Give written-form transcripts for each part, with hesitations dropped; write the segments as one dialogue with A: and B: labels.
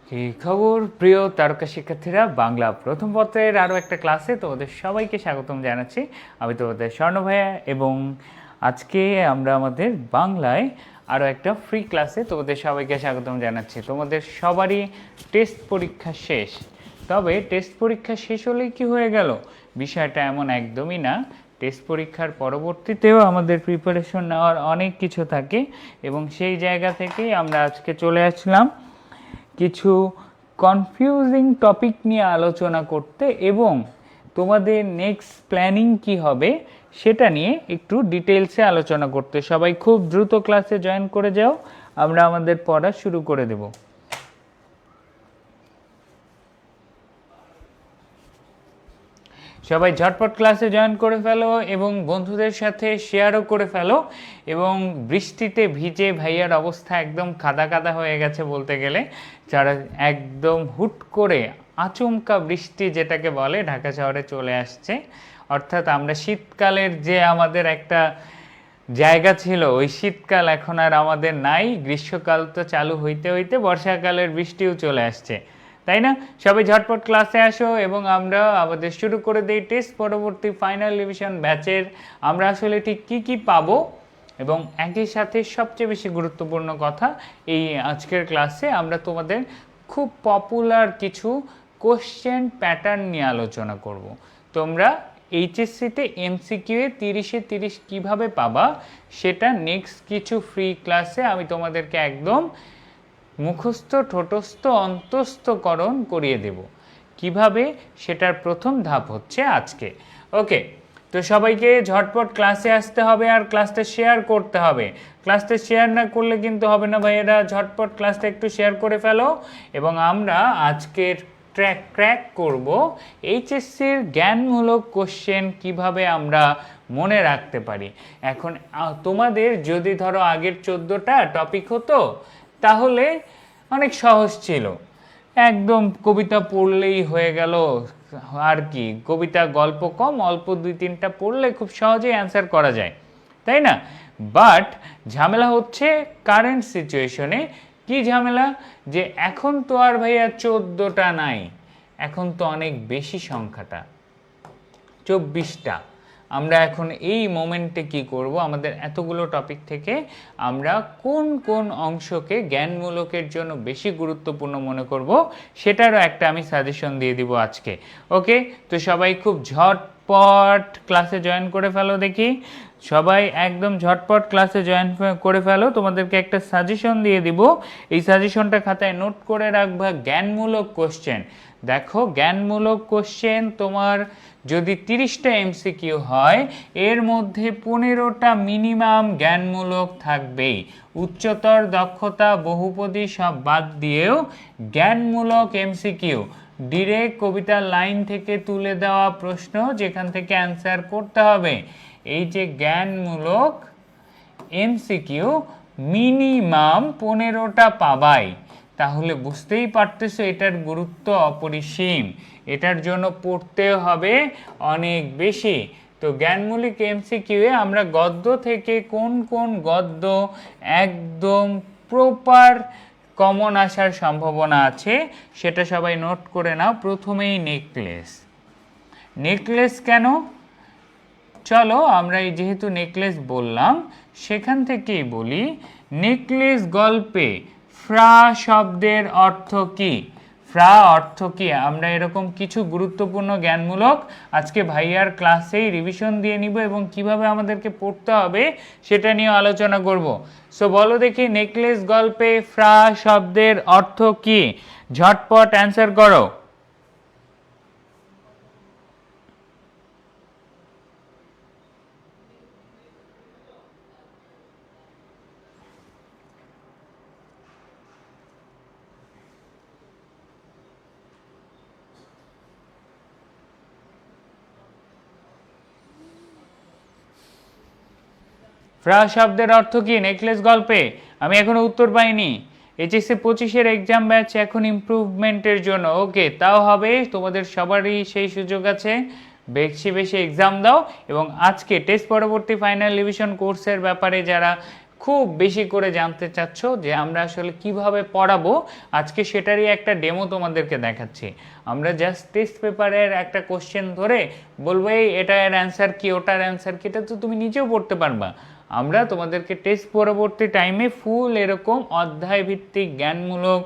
A: কি খবর প্রিয় তারকা শিক্ষার্থীরা, বাংলা প্রথম পত্রের আরও একটা ক্লাসে তোমাদের সবাইকে স্বাগতম জানাচ্ছি। আমি তোমাদের স্বর্ণ ভাইয়া এবং আজকে আমরা আমাদের বাংলায় আরও একটা ফ্রি ক্লাসে তোমাদের সবাইকে স্বাগতম জানাচ্ছি। তোমাদের সবারই টেস্ট পরীক্ষা শেষ, তবে টেস্ট পরীক্ষা শেষ হলেই কি হয়ে গেল, বিষয়টা এমন একদমই না। টেস্ট পরীক্ষার পরবর্তীতেও আমাদের প্রিপারেশন নেওয়ার অনেক কিছু থাকে এবং সেই জায়গা থেকেই আমরা আজকে চলে আসলাম কিছু কনফিউজিং টপিক নিয়ে আলোচনা করতে এবং তোমাদের নেক্সট প্ল্যানিং কি হবে সেটা নিয়ে একটু ডিটেলসে আলোচনা করতে। সবাই খুব দ্রুত ক্লাসে জয়েন করে যাও, আমরা আমাদের পড়া শুরু করে দেব। সবাই ঝটপট ক্লাসে জয়েন করে ফেলো এবং বন্ধুদের সাথে শেয়ারও করে ফেলো। এবং বৃষ্টিতে ভিজে ভাইয়ার অবস্থা একদম কাদা কাদা হয়ে গেছে বলতে গেলে, যারা একদম হুট করে আচমকা বৃষ্টি যেটাকে বলে ঢাকা শহরে চলে আসছে। অর্থাৎ আমরা শীতকালের যে আমাদের একটা জায়গা ছিল, ওই শীতকাল এখন আর আমাদের নাই। গ্রীষ্মকাল তো চালু হইতে হইতে বর্ষাকালের বৃষ্টিও চলে আসছে, তাই না? সবাই ঝটপট ক্লাসে আসো এবং আমরা আমাদের শুরু করে দিই টেস্ট পরবর্তী ফাইনাল রিভিশন ব্যাচের আমরা আসলে ঠিক কী কী পাবো এবং একই সাথে সবচেয়ে বেশি গুরুত্বপূর্ণ কথা, এই আজকের ক্লাসে আমরা তোমাদের খুব পপুলার কিছু কোশ্চেন প্যাটার্ন নিয়ে আলোচনা করব। তোমরা এইচএসসিতে এমসিকিউ 30-এ 30 কীভাবে পাবা সেটা নেক্সট কিছু ফ্রি ক্লাসে আমি তোমাদেরকে একদম মুখস্থ ঠোঁটস্থ অন্তস্থকরণ করিয়ে দেব। কিভাবে, সেটার প্রথম ধাপ হচ্ছে আজকে। ওকে, তো সবাইকে ঝটপট ক্লাসে আসতে হবে আর ক্লাসটা শেয়ার করতে হবে। ক্লাসটা শেয়ার না করলে কিন্তু হবে না ভাইয়েরা, ঝটপট ক্লাসটা একটু শেয়ার করে ফেলো এবং আমরা আজকের ক্র্যাক করব এইচএসসির জ্ঞানমূলক কোশ্চেন কিভাবে আমরা মনে রাখতে পারি। এখন তোমাদের যদি ধরো আগের 14টা টপিক হতো তাহলে অনেক সহজ ছিল, একদম কবিতা পড়লেই হয়ে গেল। আর কি, কবিতা গল্প কম, অল্প 2-3টা পড়লে খুব সহজেই অ্যান্সার করা যায়, তাই না? বাট ঝামেলা হচ্ছে কারেন্ট সিচুয়েশনে। কি ঝামেলা? যে এখন তো আর ভাইয়া 14টা নাই, এখন তো অনেক বেশি সংখ্যাটা, 24টা। আমরা এখন এই মোমেন্টে কি করব, আমাদের এতগুলো টপিক থেকে আমরা কোন কোন অংশকে জ্ঞানমূলকের জন্য বেশি গুরুত্বপূর্ণ মনে করব সেটারও একটা আমি সাজেশন দিয়ে দিব আজকে। ওকে, তো সবাই খুব ঝটপট ক্লাসে জয়েন করে ফেলো। দেখি সবাই একদম ঝটপট ক্লাসে জয়েন করে ফেলো। তোমাদেরকে একটা সাজেশন দিয়ে দিব, এই সাজেশনটা খাতায় নোট করে রাখবা। জ্ঞানমূলক কোশ্চেন, দেখো জ্ঞানমূলক কোশ্চেন তোমার যদি 30টা এমসিকিউ হয়, এর মধ্যে 15টা মিনিমাম জ্ঞানমূলক থাকবেই। উচ্চতর দক্ষতা বহুপদী সব বাদ দিয়েও জ্ঞানমূলক এমসিকিউ, ডিরেক্ট কবিতার লাইন থেকে তুলে দেওয়া প্রশ্ন যেখান থেকে অ্যান্সার করতে হবে, এই যে জ্ঞানমূলক এমসিকিউ মিনিমাম 15টা পাবাই। তাহলে বুঝতেই পারতেছো এটার গুরুত্ব অপরিসীম, এটার জন্য পড়তেও হবে অনেক বেশি। তো জ্ঞানমূলক এমসিকিউয়ে আমরা গদ্য থেকে কোন কোন গদ্য একদম প্রপার কমন আসার সম্ভাবনা আছে সেটা সবাই নোট করে নাও। প্রথমেই নেকলেস। নেকলেস কেন? চলো আমরা এই যেহেতু নেকলেস বললাম সেখান থেকেই বলি। নেকলেস গল্পে ফ্রা শব্দের অর্থ কি? ফ্রা অর্থ কি? আমরা এরকম কিছু গুরুত্বপূর্ণ জ্ঞানমূলক আজকে ভাইয়ার ক্লাসেই রিভিশন দিয়ে নিব এবং কিভাবে আমাদেরকে পড়তে হবে সেটা নিয়ে আলোচনা করব। সো বলো দেখি, নেকলেস গল্পে ফ্রা শব্দের অর্থ কি? ঝটপট অ্যান্সার করো। ফ্রা শব্দের অর্থ কি নেকলেস গল্পে? আমি এখনো উত্তর পাইনি। এইচএসসি 25-এর এক্সাম ব্যাচ এখন ইমপ্রুভমেন্টের জন্য। ওকে, তাও হবে, তোমাদের সবারই সেই সুযোগ আছে, বেশি বেশি এক্সাম দাও এবং আজকে টেস্ট পরবর্তী ফাইনাল রিভিশন কোর্সের ব্যাপারে যারা খুব বেশি করে জানতে চাচ্ছ যে আমরা আসলে কিভাবে পড়াবো, আজকে সেটারই একটা ডেমো তোমাদেরকে দেখাচ্ছি। আমরা জাস্ট টেস্ট পেপারের একটা কোশ্চেন ধরে বলবো এই এটার অ্যান্সার কি, ওটার অ্যান্সার কি, এটা তো তুমি নিজেও পড়তে পারবা। আমরা তোমাদেরকে টেস্ট পরবর্তী টাইমে ফুল এরকম অধ্যায় ভিত্তিক জ্ঞানমূলক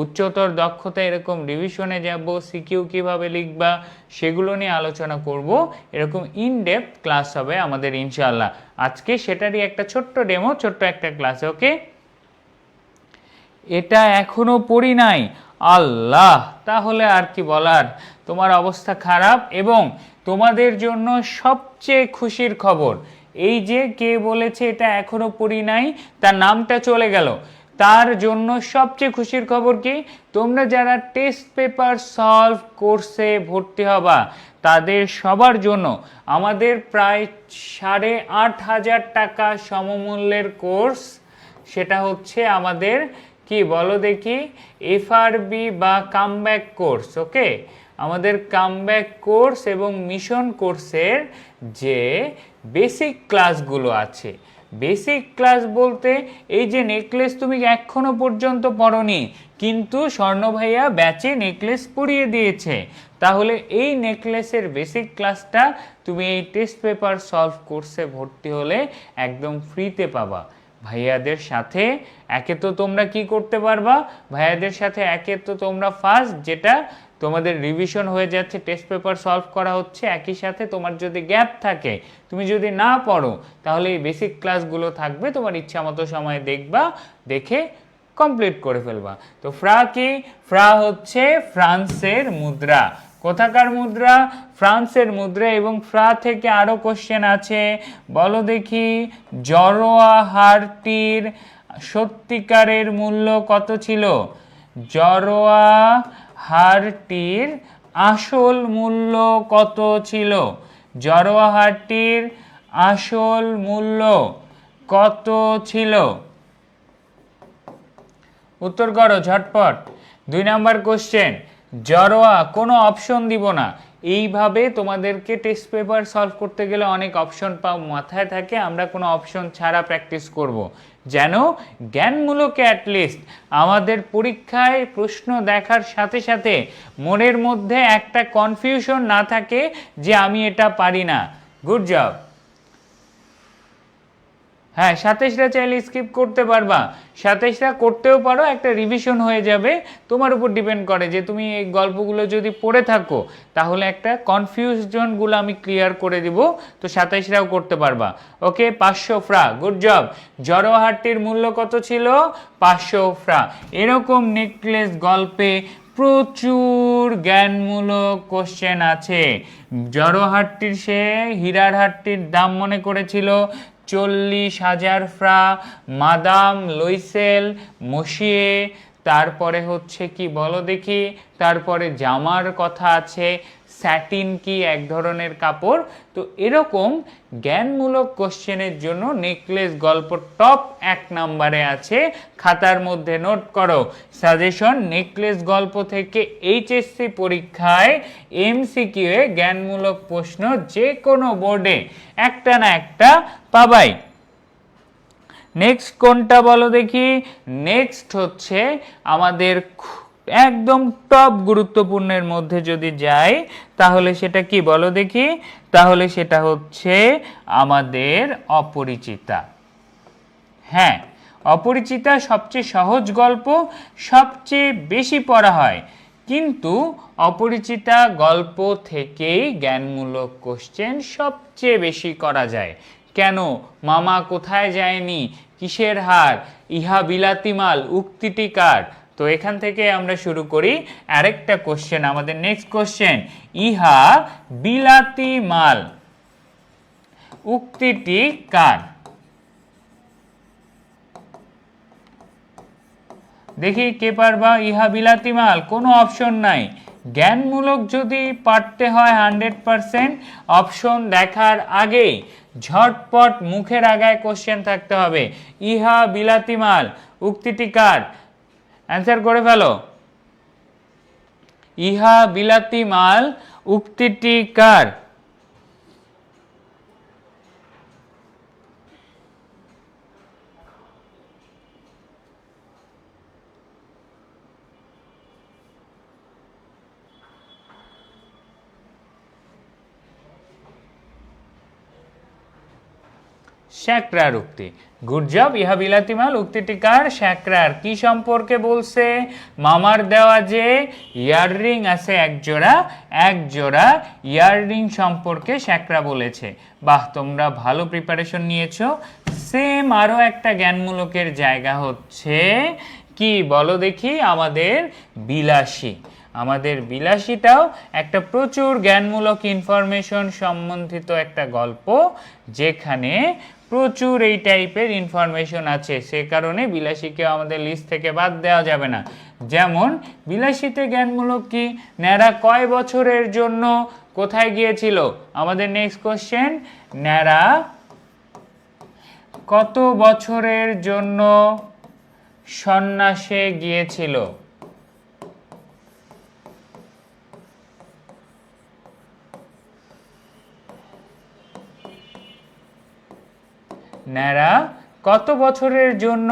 A: উচ্চতর দক্ষতা এরকম রিভিশনে যাব, সিকিউ কিভাবে লিখবা সেগুলো নিয়ে আলোচনা করব। এরকম ইনডেপথ ক্লাস হবে আমাদের ইনশাআল্লাহ। আজকে সেটারই একটা ছোট্ট ডেমো, ছোট্ট একটা ক্লাস। ওকে, এটা এখনো পড়ি নাই, আল্লাহ, তাহলে আর কি বলার, তোমার অবস্থা খারাপ। এবং তোমাদের জন্য সবচেয়ে খুশির খবর, এই যে কে বলেছে এটা এখনো পড়ি নাই, তার নামটা চলে গেল, তার জন্য সবচেয়ে খুশির খবর কি, তোমরা যারা টেস্ট পেপার সলভ কোর্সে ভর্তি হবা তাদের সবার জন্য আমাদের প্রায় 8,500 টাকা সমমূল্যের কোর্স, সেটা হচ্ছে আমাদের কি বলো দেখি, এফআরবি বা কামব্যাক কোর্স। ওকে, আমাদের কামব্যাক কোর্স এবং মিশন কোর্সের যে বেসিক ক্লাসগুলো আছে, বেসিক ক্লাস বলতে এই যে নেকলেস তুমি এখনো পর্যন্ত পড়োনি কিন্তু স্বর্ণ ভাইয়া ব্যাচে নেকলেস পড়িয়ে দিয়েছে, তাহলে এই নেকলেসের বেসিক ক্লাসটা তুমি এই টেস্ট পেপার সলভ কোর্সে ভর্তি হলে একদম ফ্রিতে পাবা। ভাইয়াদের সাথে একে তো তোমরা কি করতে পারবা, ভাইয়াদের সাথে একে তো তোমরা ফার্স্ট যেটা তোমাদের রিভিশন হয়ে যাচ্ছে, টেস্ট পেপার সলভ করা হচ্ছে, একই সাথে তোমার যদি গ্যাপ থাকে, তুমি যদি না পড়ো, তাহলে এই বেসিক ক্লাসগুলো থাকবে, তোমার ইচ্ছা মতো সময় দেখবা, দেখে কমপ্লিট করে ফেলবা। তো ফ্রা কি, ফ্রা হচ্ছে ফ্রান্সের মুদ্রা। কোথাকার মুদ্রা? ফ্রান্সের মুদ্রা। এবং ফ্রা থেকে আরো কোশ্চেন আছে, বলো দেখি, জরোয়া হারটির সত্যিকারের মূল্য কত ছিল? জরোয়া হারটির আসল মূল্য কত ছিল? জরোয়া হারটির আসল মূল্য কত ছিল? উত্তর করো ঝটপট। 2 নাম্বার কোশ্চেন, জরোয়া, কোনো অপশন দিব না। এইভাবে তোমাদেরকে টেস্ট পেপার সলভ করতে গেলে অনেক অপশন পাও মাথায় থাকে, আমরা কোনো অপশন ছাড়া প্র্যাকটিস করব। যেন জ্ঞানমূলক অ্যাটলিস্ট আমাদের পরীক্ষায় প্রশ্ন দেখার সাথে সাথে মনের মধ্যে একটা কনফিউশন না থাকে যে আমি এটা পারি না। Good job. হ্যাঁ, 27টা চাইলে স্কিপ করতে পারবা, 27টা করতেও পারো, একটা রিভিশন হয়ে যাবে। তোমার উপর ডিপেন্ড করে যে তুমি এই গল্পগুলো যদি পড়ে থাকো তাহলে একটা কনফিউশনগুলো আমি ক্লিয়ার করে দিব, তো 27টাও করতে পারবা। ওকে, 500 ফ্রা, গুড জব। জরোয়া হারটির মূল্য কত ছিল? 500 ফ্রা। এরকম নেকলেস গল্পে প্রচুর জ্ঞানমূলক কোশ্চেন আছে। জরোয়া হারটির সে হীরার হারটির দাম মনে করেছিল 40,000 ফ্রা, মাদাম লইসেল মসিয়ে, তারপরে হচ্ছে কি বলো দেখি, তারপরে জামার কথা আছে, স্যাটিন কি এক ধরনের কাপড়। তো এরকম জ্ঞানমূলক কোশ্চেনের জন্য নেকলেস গল্প টপ 1 নম্বরে আছে, খাতার মধ্যে নোট করো। সাজেশন, নেকলেস গল্প থেকে এইচএসসি পরীক্ষায় এমসিকিউ এ জ্ঞানমূলক প্রশ্ন যে কোনো বোর্ডে একটা না একটা পাবাই। নেক্সট কোনটা বলো দেখি? নেক্সট হচ্ছে আমাদের একদম টপ গুরুত্বপূর্ণের মধ্যে যদি যাই তাহলে সেটা কি বলো দেখি? তাহলে সেটা হচ্ছে আমাদের অপরিচিতা। হ্যাঁ, অপরিচিতা সবচেয়ে সহজ গল্প, সবচেয়ে বেশি পড়া হয়, কিন্তু অপরিচিতা গল্প থেকেই জ্ঞানমূলক কোশ্চেন সবচেয়ে বেশি করা যায়। কেন? মামা কোথায় যায়নি, কিসের হার, ইহা বিলাতি মাল, উক্তিটি কার? তো এখান থেকে আমরা শুরু করি আরেকটা কোশ্চেন, আমাদের নেক্সট কোশ্চেন, ইহা বিলাতি মাল উক্তিটি কার? দেখি কে পারবা? ইহা বিলাতি মাল, কোনো অপশন নাই। জ্ঞানমূলক যদি পারতে হয় 100%, অপশন দেখার আগেই ঝটপট মুখের আগায় কোশ্চেন থাকতে হবে। ইহা বিলাতি মাল উক্তিটি কার? অ্যান্সার করে ফেলো। ইহা বিলাতি মাল উক্তিটি কার? শ্যাকরার উক্তি। গুড জব ইহা বিলাতিমাল। উক্তিটি কার? শ্যাকরার। কি সম্পর্কে বলছে? মামার দেওয়া যে ইয়াররিং আছে এক জোড়া ইয়াররিং সম্পর্কে শ্যাকরা বলেছে। বাহ, তোমরা ভালো প্রিপারেশন নিয়েছো। সেম আরও একটা জ্ঞানমূলকের জায়গা হচ্ছে কি বলো দেখি, আমাদের বিলাসী। আমাদের বিলাসীটাও একটা প্রচুর জ্ঞানমূলক ইনফরমেশন সম্বন্ধিত একটা গল্প, যেখানে প্রচুর এই টাইপের ইনফরমেশন আছে। সে কারণে বিলাসীকেও আমাদের লিস্ট থেকে বাদ দেওয়া যাবে না। যেমন বিলাসীতে জ্ঞানমূলক কি, ন্যাড়া কয় বছরের জন্য কোথায় গিয়েছিল? আমাদের নেক্সট কোশ্চেন, ন্যাড়া কত বছরের জন্য সন্ন্যাসে গিয়েছিল? ন্যাড়া কত বছরের জন্য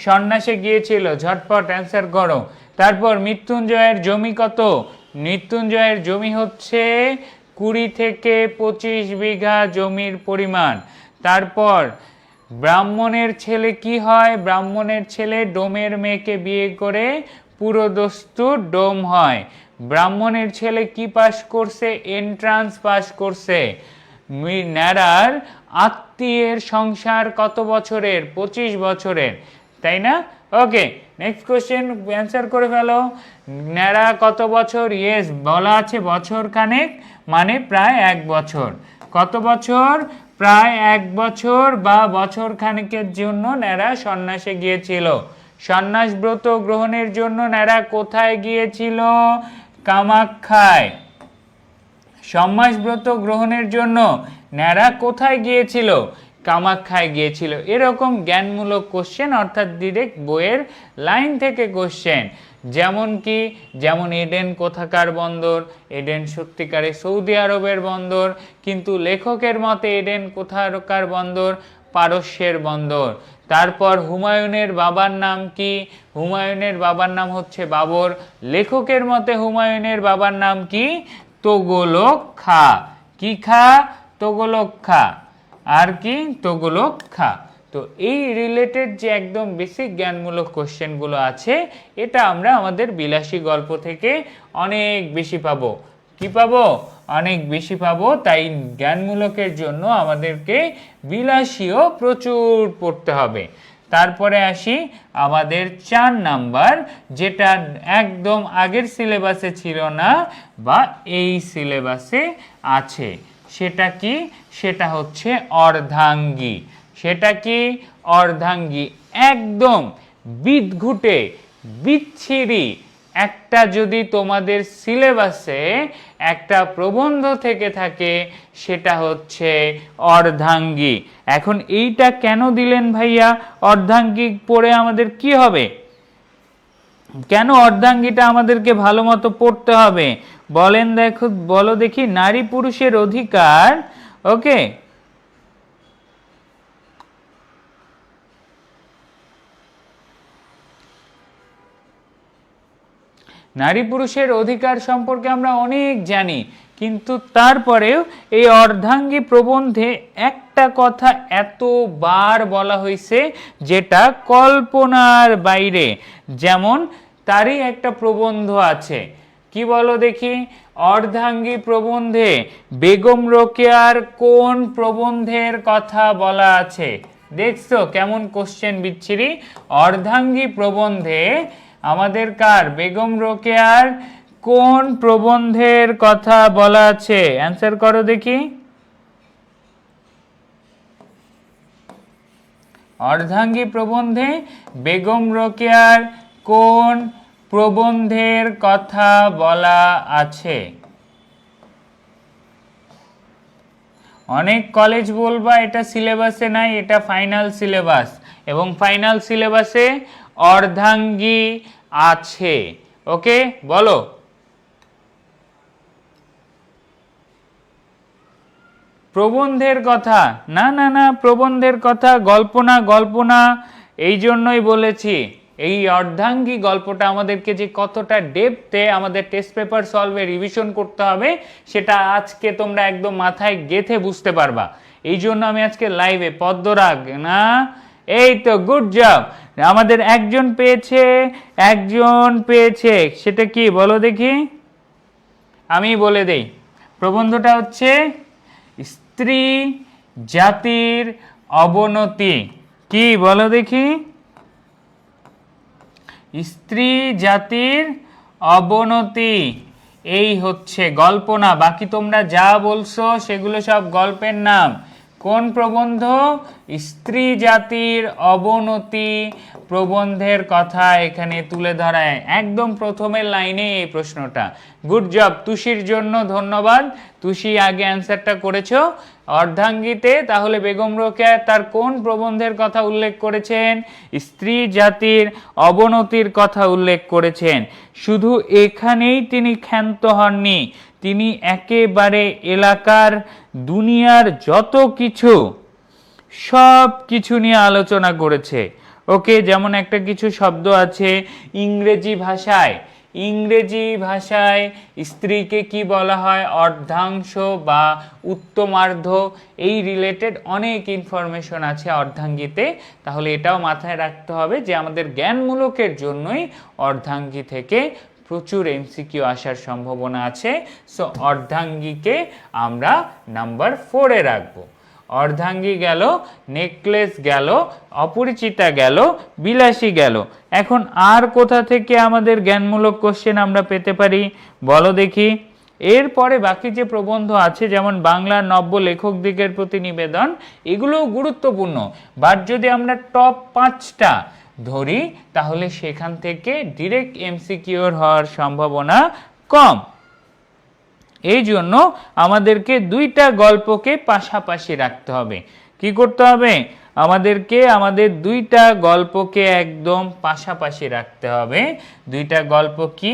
A: সন্ন্যাসে গিয়েছিল? ঝটপট অ্যান্সার করো। তারপর মৃত্যুঞ্জয়ের জমি কত? মৃত্যুঞ্জয়ের জমি হচ্ছে 20 থেকে 25 বিঘা জমির পরিমাণ। তারপর ব্রাহ্মণের ছেলে কি হয়? ব্রাহ্মণের ছেলে ডোমের মেয়েকে বিয়ে করে পুরোদস্তুর ডোম হয়। ব্রাহ্মণের ছেলে কি পাশ করছে? এন্ট্রান্স পাশ করছে। ন্যাড়ার আত্মীয়ের সংসার কত বছরের? 25 বছরের, তাই না? ওকে, নেক্সট কোশ্চেন অ্যান্সার করে ফেলো। ন্যাড়া কত বছর? ইয়েস, বলা আছে বছর খানেক, মানে প্রায় 1 বছর। কত বছর? প্রায় 1 বছর বা বছর খানেকের জন্য ন্যাড়া সন্ন্যাসে গিয়েছিল। সন্ন্যাস ব্রত গ্রহণের জন্য ন্যাড়া কোথায় গিয়েছিল? কামাখ্যায়। সন্ন্যাস ব্রত গ্রহণের জন্য ন্যাড়া কোথায় গিয়েছিল? কামাখ্যায় গিয়েছিল। এরকম জ্ঞানমূলক কোশ্চেন, অর্থাৎ ডিরেক্ট বইয়ের লাইন থেকে কোশ্চেন। যেমন কি, যেমন এডেন কোথাকার বন্দর? এডেন সত্যিকারে সৌদি আরবের বন্দর, কিন্তু লেখকের মতে এডেন কোথাকার বন্দর? পারস্যের বন্দর। তারপর হুমায়ুনের বাবার নাম কি? হুমায়ুনের বাবার নাম হচ্ছে বাবর। লেখকের মতে হুমায়ুনের বাবার নাম কি? তোগলক খা। কি খা? তোগলক খা। আর কি? তোগলক খা। তো এই রিলেটেড যে একদম বেসিক জ্ঞানমূলক কোশ্চেনগুলো আছে, এটা আমরা আমাদের বিলাসী গল্প থেকে অনেক বেশি পাবো। কি পাবো? অনেক বেশি পাবো। তাই জ্ঞানমূলকের জন্য আমাদেরকে বিলাসীও প্রচুর পড়তে হবে। তারপরে আসি আমাদের 4 নাম্বার, যেটা একদম আগের সিলেবাসে ছিল না বা এই সিলেবাসে আছে। সেটা কি? সেটা হচ্ছে অর্ধাঙ্গী। সেটা কি? অর্ধাঙ্গী। একদম বিদঘুটে বিচ্ছিরি একটা যদি তোমাদের সিলেবাসে একটা প্রবন্ধ থেকে থাকে, সেটা হচ্ছে অর্ধাঙ্গী। এখন এইটা কেন দিলেন ভাইয়া? অর্ধাঙ্গী পড়ে আমাদের কি হবে? কেন অর্ধাঙ্গীটা আমাদেরকে ভালো মতো পড়তে হবে বলেন? দেখো, বলো দেখি। নারী পুরুষের অধিকার, ওকে, নারী পুরুষের অধিকার সম্পর্কে আমরা অনেক জানি, কিন্তু তারপরেও এই অর্ধাঙ্গী প্রবন্ধে একটা কথা এতবার বলা হয়েছে যেটা কল্পনার বাইরে। যেমন তারই একটা প্রবন্ধ আছে, কি বলো দেখি? অর্ধাঙ্গী প্রবন্ধে বেগম রোকেয়ার কোন প্রবন্ধের কথা বলা আছে? দেখছো কেমন কোশ্চেন বিচ্ছিরি? অর্ধাঙ্গী প্রবন্ধে আমাদের কার? বেগম রোকেয়ার কোন প্রবন্ধের কথা বলা আছে? অ্যান্সার করো দেখি। অর্ধাঙ্গী প্রবন্ধে বেগম রোকেয়ার কোন প্রবন্ধের কথা বলা আছে? অনেক কলেজ বলবা এটা সিলেবাসে নাই, এটা ফাইনাল সিলেবাস, এবং ফাইনাল সিলেবাসে অর্ধাঙ্গী আছে। ওকে, বলো। প্রবন্ধের কথা না, না না, প্রবন্ধের কথা, গল্প না, গল্প না। এই জন্যই বলেছি এই অর্ধাঙ্গী গল্পটা আমাদেরকে যে কতটা ডেপথে আমাদের টেস্ট পেপার সলভে রিভিশন করতে হবে, সেটা আজকে তোমরা একদম মাথায় গেঁথে বুঝতে পারবা। এই জন্য আমি আজকে লাইভে পদ্মরাগ না, এই তো গুড জব। আমাদের একজন পেয়েছে, সেটা কি বলো দেখি, আমি বলে দেই। প্রবন্ধটা হচ্ছে স্ত্রী জাতির অবনতি। কি বলো দেখি, স্ত্রী জাতির অবনতি। এই হচ্ছে গল্প না, বাকি তোমরা যা বলছো সেগুলো সব গল্পের নাম। কোন প্রবন্ধ? স্ত্রী জাতির অবনতি প্রবন্ধের কথা এখানে তুলে ধরায় একদম প্রথমের লাইনে এই প্রশ্নটা। গুড জব তুষির জন্য ধন্যবাদ। তুষি আগে অ্যান্সারটা করেছো অর্ধাঙ্গিতে। তাহলে বেগম রোকেয়া তার কোন প্রবন্ধের কথা উল্লেখ করেছেন? স্ত্রী জাতির অবনতির কথা উল্লেখ করেছেন। শুধু এখানেই তিনি ক্ষান্ত হননি, তিনি একেবারে এলাকার দুনিয়ার যত কিছু সব কিছু নিয়ে আলোচনা করেছে। ওকে, যেমন একটা কিছু শব্দ আছে ইংরেজি ভাষায় স্ত্রীকে কি বলা হয়? অর্ধাংশ বা উত্তমার্ধ। এই রিলেটেড অনেক ইনফরমেশন আছে অর্ধাঙ্গিতে। তাহলে এটাও মাথায় রাখতে হবে যে আমাদের জ্ঞানমূলকের জন্যই অর্ধাঙ্গি থেকে প্রচুর এমসিকিউ আসার সম্ভাবনা আছে। সো অর্ধাঙ্গিকে আমরা নাম্বার 4-এ রাখবো। অর্ধাঙ্গী গেল, নেকলেস গেল, অপরিচিতা গেল, বিলাসী গেল। এখন আর কোথা থেকে আমাদের জ্ঞানমূলক কোশ্চেন আমরা পেতে পারি বলো দেখি। এরপরে বাকি যে প্রবন্ধ আছে যেমন বাংলার নব্য লেখক দিগের প্রতি নিবেদন, এগুলোও গুরুত্বপূর্ণ। বাট যদি আমরা টপ 5টা ধরি তাহলে সেখান থেকে ডিরেক্ট এমসিকিউর হওয়ার সম্ভাবনা কম। এই জন্য আমাদেরকে দুইটা গল্পকে পাশাপাশি রাখতে হবে। কি করতে হবে? আমাদেরকে আমাদের দুইটা গল্পকে একদম পাশাপাশি রাখতে হবে। দুইটা গল্প কি?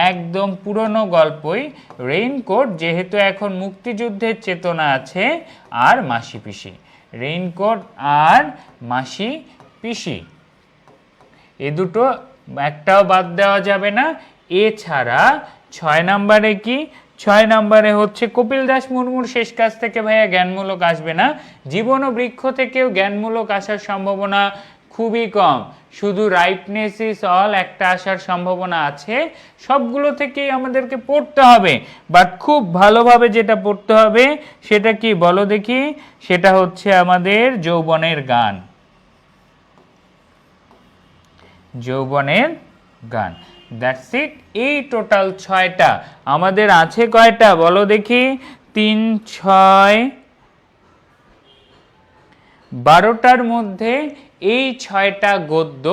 A: একদম পুরনো গল্পই, রেইনকোট, যেহেতু এখন মুক্তিযুদ্ধের চেতনা আছে, আর মাসি পিসি। রেইনকোট আর মাসি পিসি, এ দুটো একটাও বাদ দেওয়া যাবে না। এছাড়া 6 নম্বরে কি? 6 নম্বরে হচ্ছে কপিল দাস মুর্মুর শেষ কাজ থেকে ভাইয়া জ্ঞানমূলক আসবে না। জীবন ও বৃক্ষ থেকেও জ্ঞানমূলক আসার সম্ভাবনা খুবই কম। শুধু রাইপনেস ইজ অল একটা আসার সম্ভাবনা আছে। সবগুলো থেকেই আমাদেরকে পড়তে হবে, বাট খুব ভালোভাবে যেটা পড়তে হবে সেটা কি বলো দেখি? সেটা হচ্ছে আমাদের যৌবনের গান। যৌবনের গান, দ্যাটস ইট। এই টোটাল 6টা আমাদের আছে। কয়টা বলো দেখি? 3, 6, 12টার মধ্যে এই 6টা গদ্য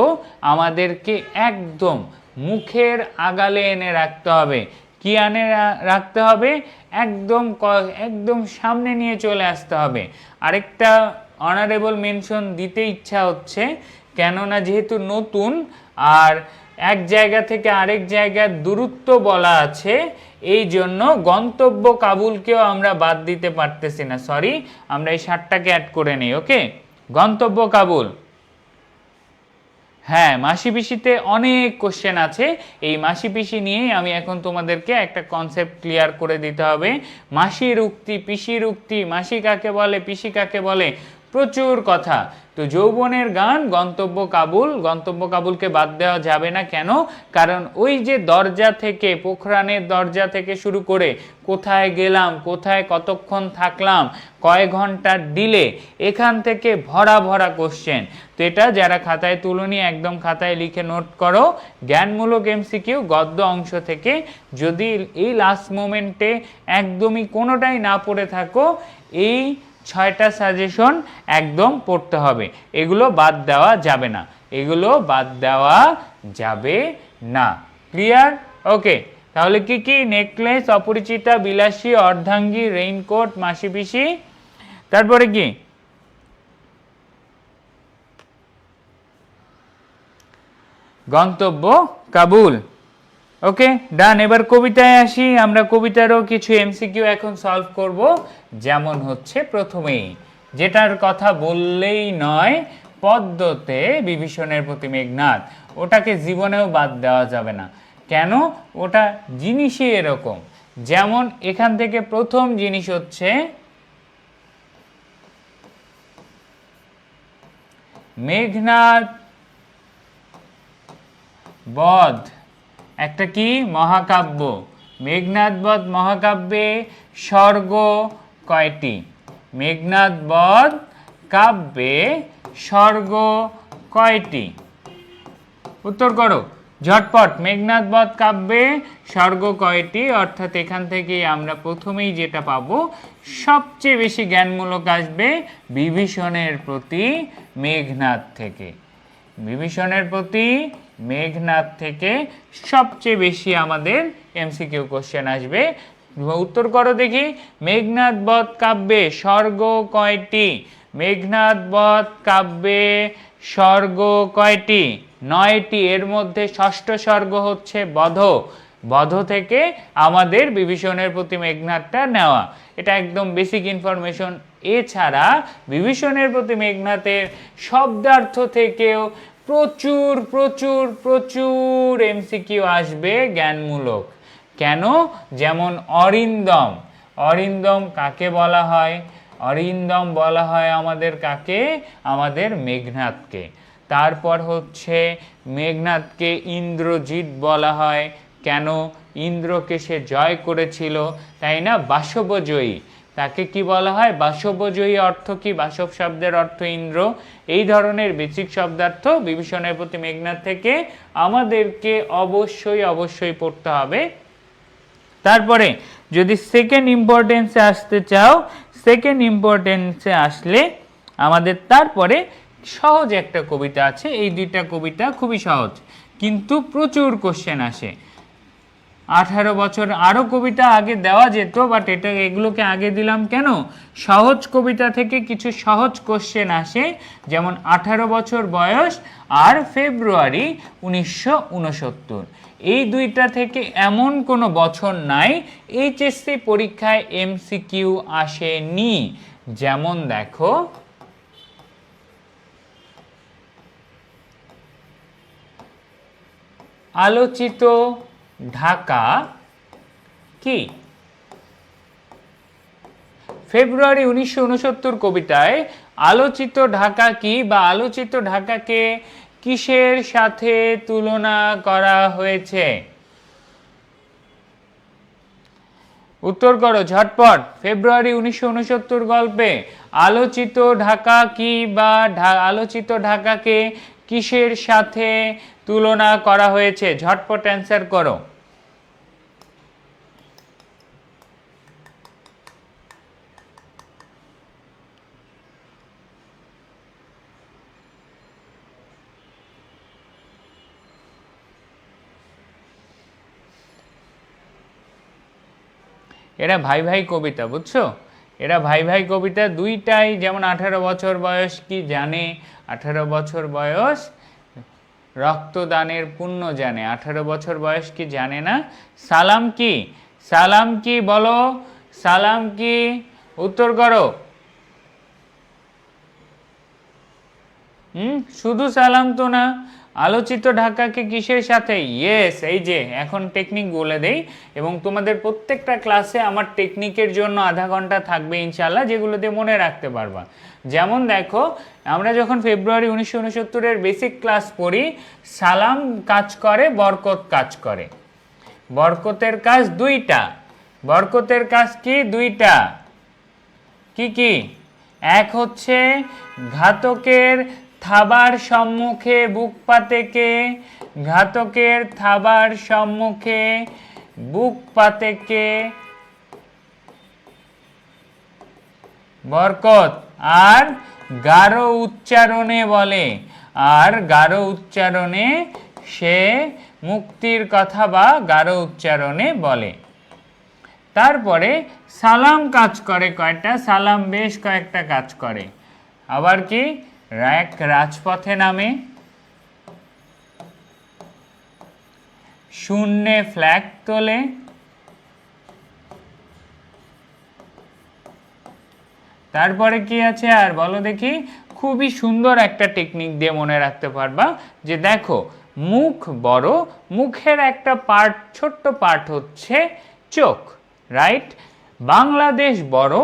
A: আমাদেরকে একদম মুখের আগালে এনে রাখতে হবে। কি আনে রাখতে হবে? একদম সামনে নিয়ে চলে আসতে হবে। আরেকটা অনারেবল মেনশন দিতে ইচ্ছা হচ্ছে, কেননা যেহেতু নতুন আর এক জায়গা থেকে আরেক জায়গার দূরত্ব বলা আছে, এই জন্য গন্তব্য কাবুলকেও আমরা বাদ দিতে পারতেছি না। সরি, আমরা এই 7টাকে অ্যাড করে নিই। ওকে, গন্তব্য কাবুল। হ্যাঁ, মাসি পিসিতে অনেক কোশ্চেন আছে। এই মাসি পিসি নিয়েই আমি এখন তোমাদেরকে একটা কনসেপ্ট ক্লিয়ার করে দিতে হবে। মাসির উক্তি, পিসির উক্তি, মাসি কাকে বলে, পিসি কাকে বলে, প্রচুর কথা। তো যৌবনের গান, গন্তব্য কাবুল। গন্তব্য কাবুলকে বাদ দেওয়া যাবে না। কেন? কারণ ওই যে দরজা থেকে, পোখরানের দরজা থেকে শুরু করে কোথায় গেলাম, কোথায় কতক্ষণ থাকলাম, কয় ঘন্টার ডিলে, এখান থেকে ভরা ভরা কোশ্চেন। তো এটা যারা খাতায় তুলনি একদম খাতায় লিখে নোট করো। জ্ঞানমূলক এমসিকিউ গদ্য অংশ থেকে যদি এই লাস্ট মোমেন্টে একদমই কোনোটাই না পড়ে থাকো, এই 6টা সাজেশন একদম পড়তে হবে। এগুলো বাদ দেওয়া যাবে না, এগুলো বাদ দেওয়া যাবে না। ক্লিয়ার? ওকে, তাহলে কি কি? নেকলেস, অপরিচিতা, বিলাসী, অর্ধাঙ্গী, রেইনকোট, মাসি পিসি। তারপরে কি? গন্তব্য কাবুল। ওকে, ডান। এবার কবিতায় আসি। আমরা কবিতারও কিছু এমসিকিউ এখন সলভ করব। যেমন হচ্ছে প্রথমেই যেটার কথা বললেই নয়, পদ্মতে বিভীষণের প্রতি মেঘনাদ, ওটাকে জীবনেও বাদ দেওয়া যাবে না। কেন? ওটা জিনিসই এরকম। যেমন এখান থেকে প্রথম জিনিস হচ্ছে মেঘনাদ বধ একটা কি মহাকাব্য। মেঘনাদ বধ মহাকাব্যে স্বর্গ কয়টি? মেঘনাদ বধ কাব্যে স্বর্গ কয়টি? উত্তর করো ঝটপট। মেঘনাদ বধ কাব্যে স্বর্গ কয়টি? অর্থাৎ এখান থেকে আমরা প্রথমেই যেটা পাবো, সবচেয়ে বেশি জ্ঞানমূলক আসবে বিভীষণের প্রতি মেঘনাদ থেকে। বিভীষণের প্রতি মেঘনাদ থেকে সবচেয়ে বেশি আমাদের এমসিকিউ কোশ্চেন আসবে। উত্তর করো দেখি। মেঘনাদ বধ কাব্যে স্বর্গ কয়টি? মেঘনাদ বধ কাব্যে স্বর্গ কয়টি? 9টি। এর মধ্যে ষষ্ঠ স্বর্গ হচ্ছে বধ। বধ থেকে আমাদের বিভীষণের প্রতি মেঘনাদটা নেওয়া। এটা একদম বেসিক ইনফরমেশন। এছাড়া বিভীষণের প্রতি মেঘনাদের শব্দার্থ থেকেও প্রচুর প্রচুর প্রচুর এমসিকিউ আসবে জ্ঞানমূলক। কেন? যেমন অরিন্দম। অরিন্দম কাকে বলা হয়? অরিন্দম বলা হয় আমাদের কাকে? আমাদের মেঘনাদকে। তারপর হচ্ছে মেঘনাদকে ইন্দ্রজিৎ বলা হয়। কেন? ইন্দ্রকে সে জয় করেছিল, তাই না? বাসবজয়ী। তাকে কি বলা হয়? বাসবজয়ী। অর্থ কি? বাসব শব্দের অর্থ ইন্দ্র। এই ধরনের বেসিক শব্দার্থ বিভীষণের প্রতি মেঘনাদ থেকে আমাদেরকে অবশ্যই অবশ্যই পড়তে হবে। তারপরে যদি সেকেন্ড ইম্পর্টেন্সে আসতে চাও, সেকেন্ড ইম্পর্টেন্সে আসলে আমাদের তারপরে সহজ একটা কবিতা আছে। এই দুইটা কবিতা খুবই সহজ, কিন্তু প্রচুর কোশ্চেন আসে। 18 বছর আরও কবিতা আগে দেওয়া যেত, বাট এগুলোকে আগে দিলাম কেন? সহজ কবিতা থেকে কিছু সহজ কোশ্চেন আসে, যেমন 18 বছর বয়স আর ফেব্রুয়ারি 1969। এই দুইটা থেকে এমন কোনো বছর নাই এইচএসসি পরীক্ষায় এমসিকিউ আসেনি। যেমন দেখো, আলোচিত ঢাকা কি? ফেব্রুয়ারি 1969 কবিতায় আলোচিত ঢাকা কি, বা আলোচিত ঢাকাকে কিসের সাথে তুলনা করা হয়েছে? উত্তর করো ঝটপট। ফেব্রুয়ারি 1969 গল্পে আলোচিত ঢাকা কি, বা আলোচিত ঢাকাকে কিসের সাথে তুলনা করা হয়েছে? ঝটপট অ্যান্সার করো। এরা ভাই ভাই কবিতা, বুঝছো? এরা ভাই ভাই কবিতা দুইটাই। যেমন 18 বছর বয়স কি জানে? 18 বছর বয়স রক্তদানের পুণ্য জানে। 18 বছর বয়স কি জানে না? সালাম কি? সালাম কি বলো? সালাম কি? উত্তর করো। শুধু সালাম তো না, আলোচিত ঢাকাকে কিসের সাথে? ইয়েস, এই যে এখন টেকনিক বলে দেই, এবং তোমাদের প্রত্যেকটা ক্লাসে আমার টেকনিকের জন্য আধা ঘন্টা থাকবে ইনশাল্লাহ, যেগুলো দিয়ে মনে রাখতে পারবা। যেমন দেখো, আমরা যখন ফেব্রুয়ারি 1969-এর বেসিক ক্লাস পড়ি, সালাম কাজ করে, বরকত কাজ করে। বরকতের কাজ দুইটা। বরকতের কাজ কি? দুইটা। কি কি? এক হচ্ছে ঘাতকের থাবার সম্মুখে বুক পাতে কে? ঘাতকের থাবার সম্মুখে বুক পাতে কে? বরকত। আর গাঢ় উচ্চারণে বলে, আর গাঢ় উচ্চারণে সে মুক্তির কথা বা গাঢ় উচ্চারণে বলে। তারপরে সালাম কাজ করে কয়টা? সালাম বেশ কয়েকটা কাজ করে। আবার কি? এক রাজপথে নামে, শূন্যে ফ্ল্যাগ তোলে, তারপরে কি আছে আর বলো দেখি? খুবই সুন্দর একটা টেকনিক দিয়ে মনে রাখতে পারবা, যে দেখো মুখ বড়, মুখের একটা পার্ট, ছোট্ট পার্ট হচ্ছে চোখ, রাইট? বাংলাদেশ বড়,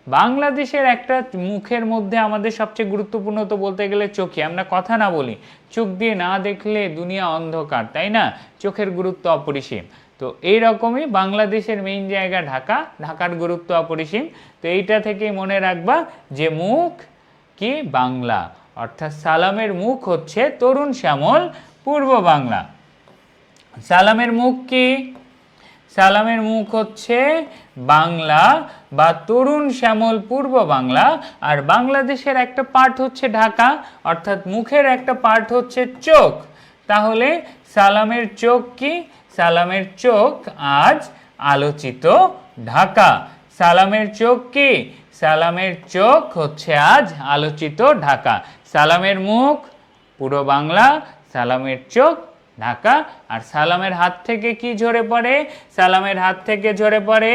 A: বাংলাদেশের একটা মুখের মধ্যে আমাদের সবচেয়ে গুরুত্বপূর্ণ তো বলতে গেলে চোখই, আমরা কথা না বলি, চোখ দিয়ে না দেখলে দুনিয়া অন্ধকার, তাই না? চোখের গুরুত্ব অপরিসীম। তো এইরকমই বাংলাদেশের মেইন জায়গা ঢাকা, ঢাকার গুরুত্ব অপরিসীম। তো এইটা থেকেই মনে রাখবা যে মুখ কি বাংলা, অর্থাৎ সালামের মুখ হচ্ছে তরুণ শ্যামল পূর্ব বাংলা। সালামের মুখ কি? সালামের মুখ হচ্ছে বাংলা বা তরুণ শ্যামল পূর্ব বাংলা। আর বাংলাদেশের একটা পার্ট হচ্ছে ঢাকা, অর্থাৎ মুখের একটা পার্ট হচ্ছে চোখ। তাহলে সালামের চোখ কি? সালামের চোখ আজ আলোচিত ঢাকা। সালামের চোখ কি? সালামের চোখ হচ্ছে আজ আলোচিত ঢাকা। সালামের মুখ পুরো বাংলা, সালামের চোখ ঢাকা। আর সালামের হাত থেকে কি ঝরে পড়ে? সালামের হাত থেকে ঝরে পড়ে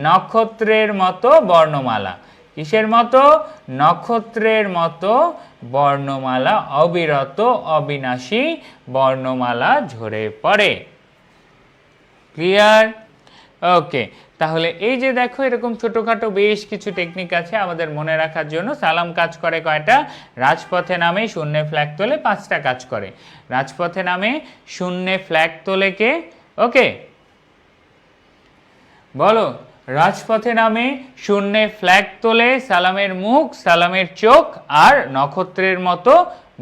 A: নক্ষত্রের মতো বর্ণমালা। কিসের মতো? নক্ষত্রের মতো বর্ণমালা, অবিরত অবিনাশী বর্ণমালা ঝরে পড়ে। ক্লিয়ার? ওকে, তাহলে এই যে দেখো এরকম ছোটখাটো বেশ কিছু টেকনিক আছে আমাদের মনে রাখার জন্য। সালাম কাজ করে কয়টা? রাজপথে নামে শূন্যে ফ্ল্যাগ তোলে 5টা কাজ করে। রাজপথে নামে শূন্যে ফ্ল্যাগ তোলে কে? ওকে বলো। রাজপথে নামে শূন্যে ফ্ল্যাগ তোলে সালামের মুখ, সালামের চোখ আর নক্ষত্রের মতো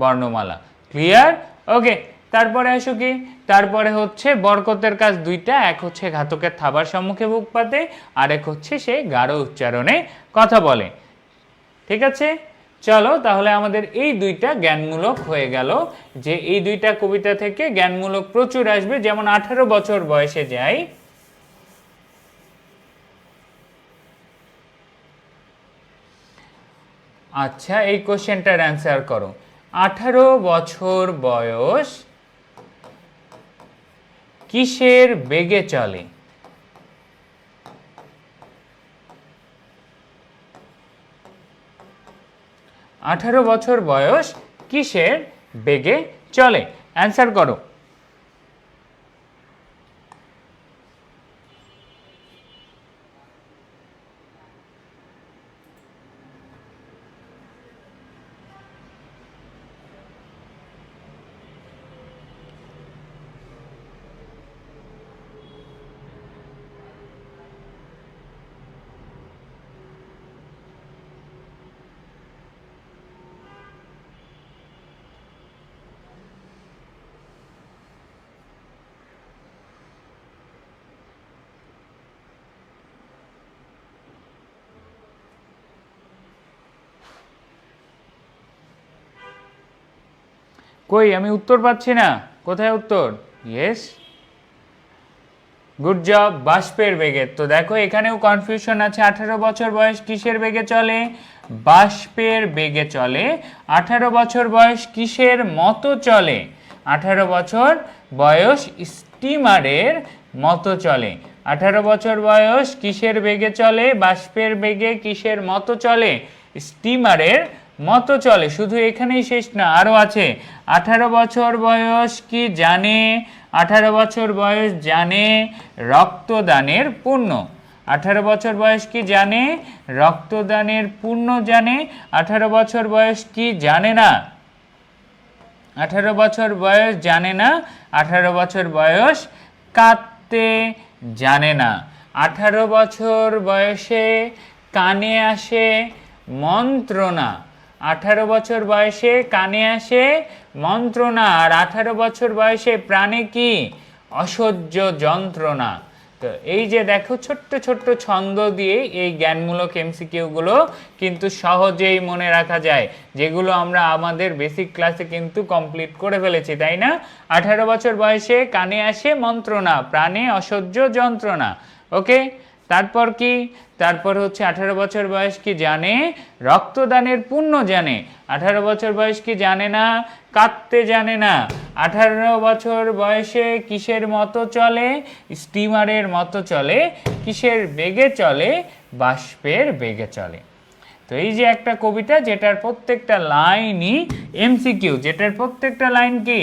A: বর্ণমালা। ক্লিয়ার? ওকে, তারপরে আসো কি? তারপরে হচ্ছে বরকতের কাজ দুইটা, এক হচ্ছে ঘাতকের থাবার সম্মুখে বুক পাতে, আরেক হচ্ছে সে গাঢ় উচ্চারণে কথা বলে। ঠিক আছে, চলো তাহলে আমাদের এই দুইটা জ্ঞানমূলক হয়ে গেল। যে এই দুইটা কবিতা থেকে জ্ঞানমূলক প্রচুর আসবে। যেমন 18 বছর বয়সে যাই। আচ্ছা, এই কোশ্চেনটার অ্যান্সার করো। 18 বছর বয়স কিসের বেগে চলে? 18 বছর বয়স কিসের বেগে চলে? অ্যান্সার করো। কই আমি উত্তর পাচ্ছি না, কোথায় উত্তর? ইয়েস, গুড জব, বাষ্পের বেগে। তো দেখো এখানেও কনফিউশন আছে। 18 বছর বয়স কিসের বেগে চলে? বাষ্পের বেগে চলে। 18 বছর বয়স কিসের মতো চলে? 18 বছর বয়স স্টিমারের মতো চলে। 18 বছর বয়স কিসের বেগে চলে? বাষ্পের বেগে। কিসের মতো চলে? স্টিমারের মতো চলে। শুধু এখানেই শেষ না, আরও আছে। 18 বছর বয়স কি জানে? 18 বছর বয়স জানে রক্তদানের পুণ্য। 18 বছর বয়স কি জানে? রক্তদানের পুণ্য জানে। 18 বছর বয়স কি জানে না? 18 বছর বয়স জানে না। 18 বছর বয়স কাঁদতে জানে না। 18 বছর বয়সে কানে আসে মন্ত্রণা। 18 বছর বয়সে কানে আসে মন্ত্রণা। আর 18 বছর বয়সে প্রাণে কি? অসহ্য যন্ত্রণা। তো এই যে দেখো ছোট্ট ছোট্ট ছন্দ দিয়ে এই জ্ঞানমূলক এমসিকিউগুলো কিন্তু সহজেই মনে রাখা যায়, যেগুলো আমরা আমাদের বেসিক ক্লাসে কিন্তু কমপ্লিট করে ফেলেছি, তাই না? 18 বছর বয়সে কানে আসে মন্ত্রণা, প্রাণে অসহ্য যন্ত্রণা। ওকে, তারপর কি? তারপর হচ্ছে 18 বছর বয়স কি জানে? রক্তদানের পুণ্য জানে। 18 বছর বয়স কি জানে না? কাঁদতে জানে না। 18 বছর বয়সে কিসের মতো চলে? স্টিমারের মতো চলে। কিসের বেগে চলে? বাষ্পের বেগে চলে। তো এই যে একটা কবিতা যেটার প্রত্যেকটা লাইনই এমসিকিউ, যেটার প্রত্যেকটা লাইন কি?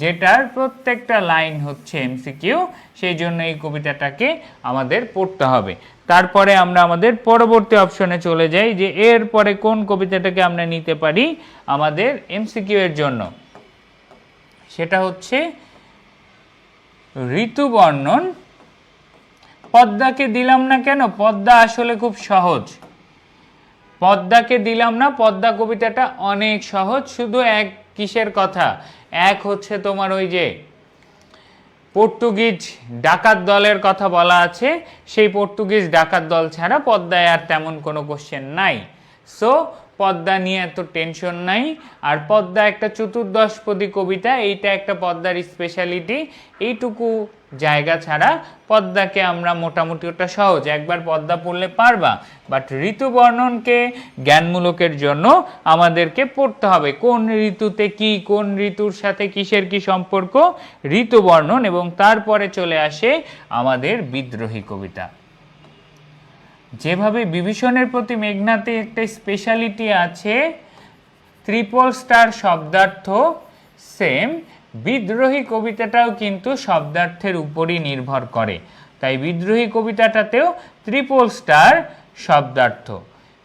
A: যেটার প্রত্যেকটা লাইন হচ্ছে এমসিকিউ, সেই জন্য এই কবিতাটাকে আমাদের পড়তে হবে। তারপরে আমরা আমাদের পরবর্তী অপশনে চলে যাই যে এর পরে কোন কবিতাটাকে আমরা নিতে পারি আমাদের এমসিকিউ এর জন্য। সেটা হচ্ছে ঋতু বর্ণন। পদ্মাকে দিলাম না কেন? পদ্মা আসলে খুব সহজ, পদ্মাকে দিলাম না, পদ্মা কবিতাটা অনেক সহজ। শুধু এক কিসের কথা, এক হচ্ছে তোমার ওই যে পর্তুগিজ ডাকাত দলের কথা বলা আছে, সেই পর্তুগিজ ডাকাত দল ছাড়া পদ্মায় আর তেমন কোনো কোশ্চেন নাই। সো পদ্মা নিয়ে এত টেনশন নাই। আর পদ্মা একটা চতুর্দশপদী কবিতা, এইটা একটা পদ্মার স্পেশালিটি। এইটুকু জায়গা ছাড়া পদ্মাকে আমরা মোটামুটি ওটা সহজ, একবার পদ্মা পড়লে পারবা। বাট ঋতু বর্ণনকে জ্ঞানমূলকের জন্য আমাদেরকে পড়তে হবে কোন ঋতুতে কি, কোন ঋতুর সাথে কিসের কি সম্পর্ক, ঋতু বর্ণন। এবং তারপরে চলে আসে আমাদের বিদ্রোহী কবিতা। যেভাবে বিভীষণের প্রতি মেঘনাতে একটা স্পেশালিটি আছে, ট্রিপল স্টার শব্দার্থ, সেম বিদ্রোহী কবিতাটাও কিন্তু শব্দার্থের উপরই নির্ভর করে। তাই বিদ্রোহী কবিতাটাতেও ট্রিপল স্টার শব্দার্থ,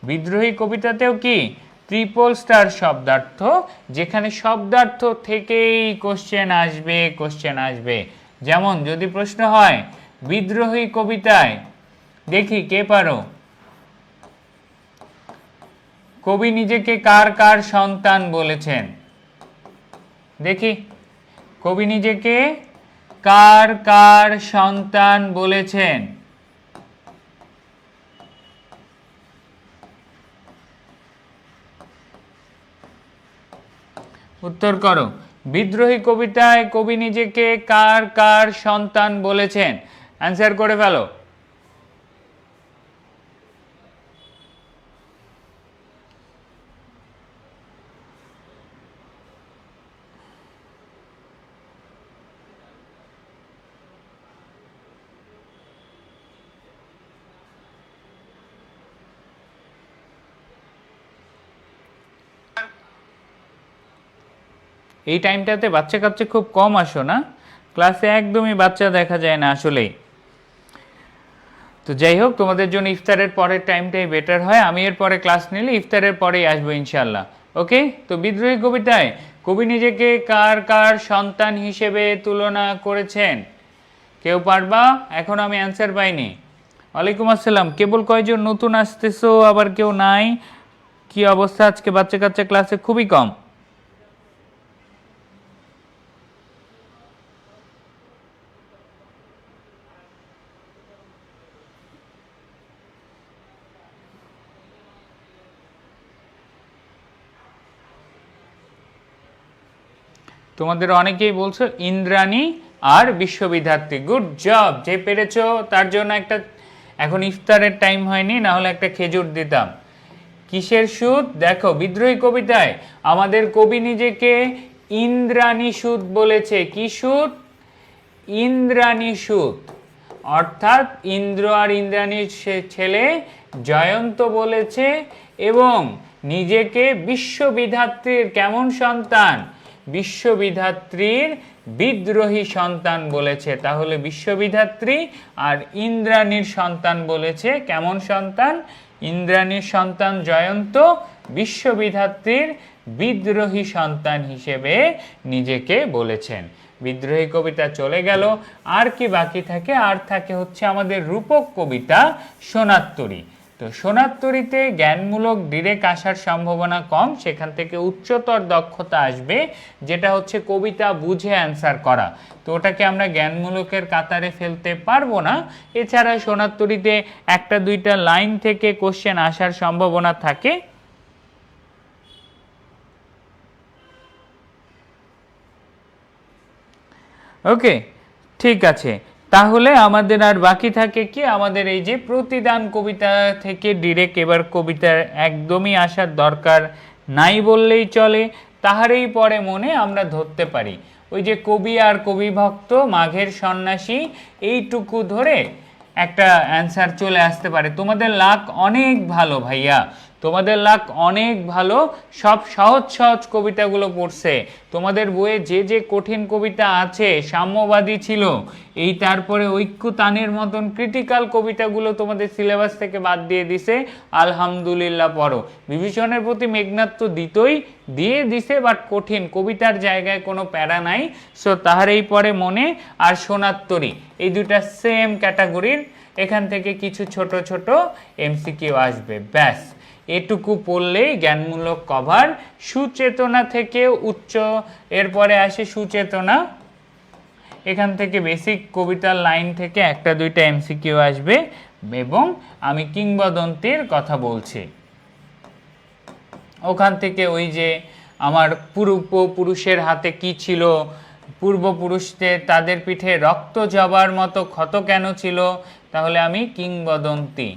A: বিদ্রোহী কবিতাতেও কি ট্রিপল স্টার শব্দার্থ, যেখানে শব্দার্থ থেকেই কোশ্চেন আসবে। যেমন যদি প্রশ্ন হয় বিদ্রোহী কবিতায়, দেখি কে পারো, কবি নিজেকে কার কার সন্তান বলেছেন? দেখি কবি নিজেকে কার কার সন্তান বলেছেন? উত্তর করো। বিদ্রোহী কবিতায় কবি নিজেকে কার কার সন্তান বলেছেন? অ্যান্সার করে ফেলো। এই টাইমটাতে বাচ্চা কাচ্চা খুব কম আসো না ক্লাসে, একদমই বাচ্চা দেখা যায় না আসলেই। তো যাই হোক, তোমাদের জন্য ইফতারের পরের টাইমটাই বেটার হয়। আমি এর পরে ক্লাস নিলে ইফতারের পরেই আসবো ইনশাল্লাহ। ওকে, তো বিদ্রোহী কবিতায় কবি নিজেকে কার কার সন্তান হিসেবে তুলনা করেছেন? কেউ পারবা? এখন আমি অ্যান্সার পাইনি। ওয়ালাইকুম আসসালাম, কেবল কয়জন নতুন আসতেছো, আবার কেউ নাই, কি অবস্থা আজকে? বাচ্চা কাচ্চা ক্লাসে খুবই কম। তোমাদের অনেকেই বলছো ইন্দ্রাণী আর বিশ্ববিধাত্রী। গুড জব, যে পেরেছো তার জন্য একটা, এখন ইফতারের টাইম হয়নি, না হলে একটা খেজুর দিতাম। কিসের সুদ? দেখো বিদ্রোহী কবিতায় আমাদের কবি নিজেকে ইন্দ্রাণী সুদ বলেছে। কি সুদ? ইন্দ্রাণী সুদ। অর্থাৎ ইন্দ্র আর ইন্দ্রাণীর ছেলে জয়ন্ত বলেছে, এবং নিজেকে বিশ্ববিধাত্রীর কেমন সন্তান? বিশ্ববিধাত্রীর বিদ্রোহী সন্তান বলেছে। তাহলে বিশ্ববিধাত্রী আর ইন্দ্রাণীর সন্তান বলেছে কেমন সন্তান? ইন্দ্রাণীর সন্তান জয়ন্ত বিশ্ববিধাত্রীর বিদ্রোহী সন্তান হিসেবে নিজেকে বলেছেন। বিদ্রোহী কবিতা চলে গেল, আর কি বাকি থাকে? আর থাকে হচ্ছে আমাদের রূপক কবিতা সোনাত্তরী। তো সোনাত্তরীতে জ্ঞানমূলক ডিরেক্ট আসার সম্ভাবনা কম, সেখান থেকে উচ্চতর দক্ষতা আসবে, যেটা হচ্ছে কবিতা বুঝে অ্যান্সার করা। তো ওটাকে আমরা জ্ঞানমূলকের কাতারে ফেলতে পারবো না। এছাড়া সোনাত্তরীতে একটা দুইটা লাইন থেকে কোশ্চেন আসার সম্ভাবনা থাকে। ওকে, ঠিক আছে। তাহলে আমাদের আর বাকি থাকে কি? আমাদের এই যে প্রতিদান কবিতা থেকে ডিরেক্ট এবার কবিতার একদমই আসার দরকার নাই বললেই চলে। তাহারই পরে মনে আমরা ধরতে পারি ওই যে কবি আর কবি ভক্ত, মাঘের সন্ন্যাসী, এইটুকু ধরে একটা অ্যান্সার চলে আসতে পারে। তোমাদের লাক অনেক ভালো ভাইয়া, তোমাদের লাক অনেক ভালো, সব সহজ সহজ কবিতাগুলো পড়ছে। তোমাদের বইয়ে যে যে কঠিন কবিতা আছে, সাম্যবাদী ছিল, এই তারপরে ঐক্যতানের মতন ক্রিটিক্যাল কবিতাগুলো তোমাদের সিলেবাস থেকে বাদ দিয়ে দিছে, আলহামদুলিল্লাহ পড়ো। বিভীষণের প্রতি মেঘনাদ তো দিয়ে দিছে, বাট কঠিন কবিতার জায়গায় কোনো প্যারা নাই, সো তাহার এই পরে মনে। আর সোনার তরী, এই দুটা সেম ক্যাটাগরির, এখান থেকে কিছু ছোট ছোট এমসিকিউ আসবে, ব্যাস এটুকু পড়লেই জ্ঞানমূলক কভার। সুচেতনা থেকে উচ্চ, এরপরে আসে সুচেতনা, এখান থেকে বেসিক কবিতার লাইন থেকে একটা দুইটা এমসিকিউ আসবে, এবং আমি কিংবদন্তির কথা বলছি, ওখান থেকে ওই যে আমার পূর্বপুরুষের হাতে কি ছিল, পূর্বপুরুষদের তাদের পিঠে রক্ত জবার মতো ক্ষত কেন ছিল, তাহলে আমি কিংবদন্তি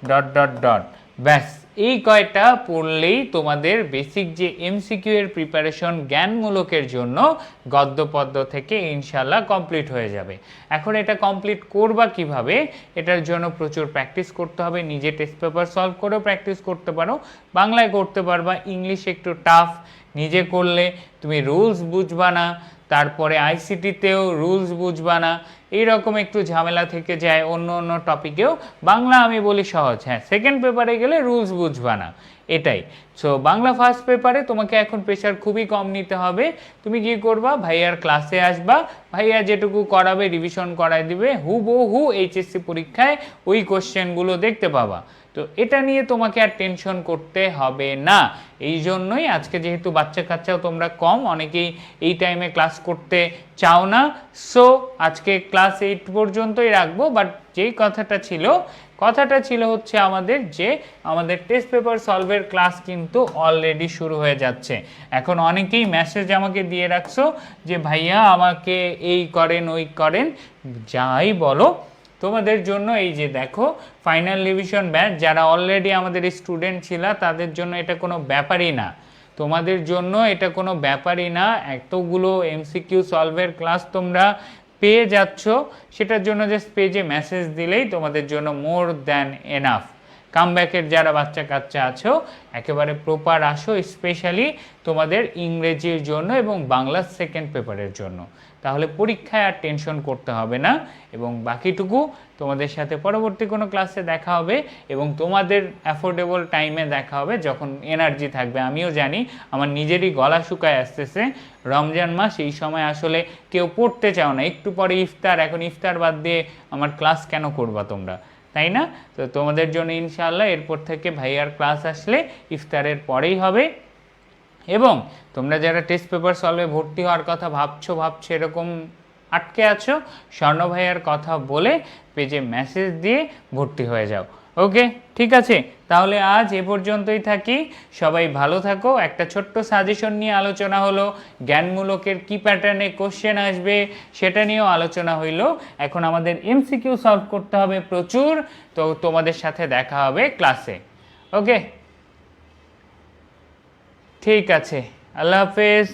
A: ডট ডট ডট, ব্যাস এই কয়টা পড়লেই তোমাদের বেসিক যে এমসিকিউ এর প্রিপারেশন জ্ঞানমূলকের জন্য গদ্য পদ্য থেকে ইনশাল্লাহ কমপ্লিট হয়ে যাবে। এখন এটা কমপ্লিট করবা কিভাবে, এটার জন্য প্রচুর প্র্যাকটিস করতে হবে। নিজে টেস্ট পেপার সলভ করেও প্র্যাকটিস করতে পারো, বাংলায় করতে পারবা, ইংলিশ একটু টাফ, নিজে করলে তুমি রুলস বুঝবা না, তারপরে আইসিটিতেও রুলস বুঝবা না, এইরকম একটু ঝামেলা থেকে যায়। অন্য অন্য টপিকেও বাংলা আমি বলি সহজ, হ্যাঁ সেকেন্ড পেপারে গেলে রুলস বুঝবা না, এটাই। সো বাংলা ফার্স্ট পেপারে তোমাকে এখন প্রেশার খুবই কম নিতে হবে। তুমি কি করবা, ভাইয়ার ক্লাসে আসবা, ভাইয়া যেটুকু করাবে রিভিশন করায় দিবে, হুবহু এইচএসসি পরীক্ষায় ওই কোশ্চেনগুলো দেখতে পাবা। তো এটা নিয়ে তোমাকে আর টেনশন করতে হবে না। এই জন্যই আজকে যেহেতু বাচ্চা কাচ্চাও তোমরা কম, অনেকেই এই টাইমে ক্লাস করতে চাও না, সো আজকে ক্লাস 8 পর্যন্তই রাখবো। বাট যেই কথাটা ছিল হচ্ছে আমাদের টেস্ট পেপার সলভের ক্লাস কিন্তু অলরেডি শুরু হয়ে যাচ্ছে। এখন অনেকেই মেসেজ আমাকে দিয়ে রাখছো যে ভাইয়া আমাকে এই করেন ওই করেন, যাই বলো তোমাদের জন্য এই যে দেখো ফাইনাল রিভিশন ব্যাচ, যারা অলরেডি আমাদের স্টুডেন্ট ছিল তাদের জন্য এটা কোনো ব্যাপারই না, তোমাদের জন্য এটা কোনো ব্যাপারই না। এতগুলো এমসিকিউ সলভের ক্লাস তোমরা পেয়ে যাচ্ছ, সেটার জন্য জাস্ট পেজে মেসেজ দিলেই তোমাদের জন্য মোর দ্যান এনাফ। কামব্যাকের যারা বাচ্চা কাচ্চা আছো একেবারে প্রপার আসো, স্পেশালি তোমাদের ইংরেজির জন্য এবং বাংলা সেকেন্ড পেপারের জন্য, তাহলে পরীক্ষায় আর টেনশন করতে হবে না। এবং বাকিটুকু তোমাদের সাথে পরবর্তী কোনো ক্লাসে দেখা হবে, এবং তোমাদের অ্যাফোর্ডেবল টাইমে দেখা হবে যখন এনার্জি থাকবে। আমিও জানি আমার নিজেরই গলা শুকায় আসতেছে, রমজান মাস, এই সময় আসলে কেউ পড়তে চাও না, একটু পরে ইফতার, এখন ইফতার বাদ দিয়ে আমার ক্লাস কেন করবা তোমরা, তাই না? তো তোমাদের জন্য ইনশাআল্লাহ এরপর থেকে ভাইয়ার ক্লাস আসলে ইফতারের পরেই হবে। এবং তোমরা যারা টেস্ট পেপার সলভে ভর্তি হওয়ার কথা ভাবছো এরকম আটকে আছো, স্বর্ণ ভাইয়ার কথা বলে পেজে মেসেজ দিয়ে ভর্তি হয়ে যাও। ওকে, ঠিক আছে, তাহলে আজ এ পর্যন্তই থাকি। সবাই ভালো থাকো। একটা ছোট্ট সাজেশন নিয়ে আলোচনা হলো, জ্ঞানমূলকের কি প্যাটার্নে কোশ্চেন আসবে সেটা নিয়েও আলোচনা হইলো। এখন আমাদের এমসিকিউ সলভ করতে হবে প্রচুর, তো তোমাদের সাথে দেখা হবে ক্লাসে। ওকে, ঠিক আছে, আল্লাহ হাফেজ।